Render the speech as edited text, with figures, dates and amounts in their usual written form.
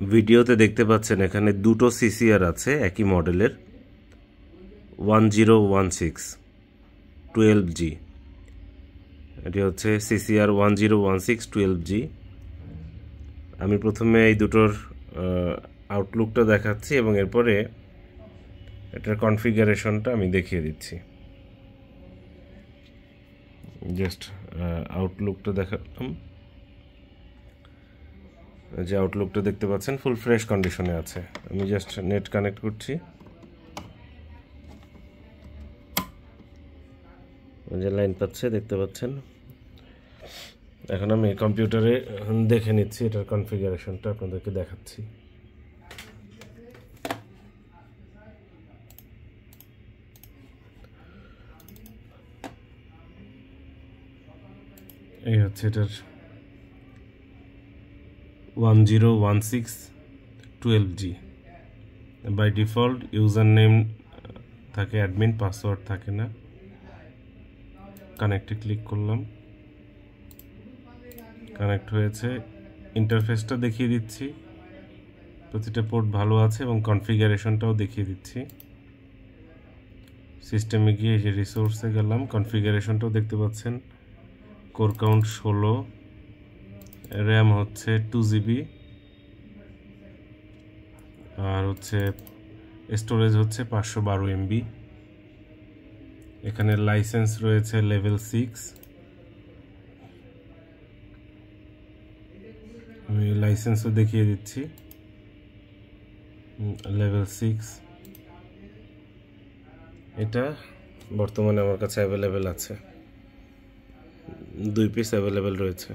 ভিডিওতে দেখতে পাচ্ছেন এখানে দুটো সিসিআর আছে একই মডেলের 1016 12G। এটি হচ্ছে সিসিআর 1016 12G। আমি প্রথমে এই দুটোর আউটলুকটা দেখাচ্ছি এবং এরপরে এটার কনফিগারেশনটা আমি দেখিয়ে দিচ্ছি। জাস্ট আউটলুকটা দেখালাম। যে আউটলুকটা দেখতে পাচ্ছেন ফুল ফ্রেশ কন্ডিশনে আছে। আমি জাস্ট নেট কানেক্ট করছি। যে লাইন পাচ্ছে দেখতে পাচ্ছেন। এখন আমি কম্পিউটারে দেখে নিচ্ছি এটার কনফিগারেশনটা আপনাদেরকে দেখাচ্ছি। এই হচ্ছে এটার 1016 12G। By default user name থাকে অ্যাডমিন, পাসওয়ার্ড থাকে না। কানেক্টে ক্লিক করলাম, কানেক্ট হয়েছে। ইন্টারফেসটা দেখিয়ে দিচ্ছি, প্রতিটা পোর্ট ভালো আছে এবং কনফিগারেশনটাও দেখিয়ে দিচ্ছি। সিস্টেমে গিয়ে এই যে রিসোর্সে গেলাম, কনফিগারেশনটাও দেখতে পাচ্ছেন। কোর কাউন্ট 16, র্যাম হচ্ছে 2GB, আর হচ্ছে স্টোরেজ হচ্ছে 512 MB। এখানে লাইসেন্স রয়েছে লেভেল 6। আমি লাইসেন্সও দেখিয়ে দিচ্ছি, লেভেল 6। এটা বর্তমানে আমার কাছে অ্যাভেলেবেল আছে, 2 পিস অ্যাভেলেবেল রয়েছে।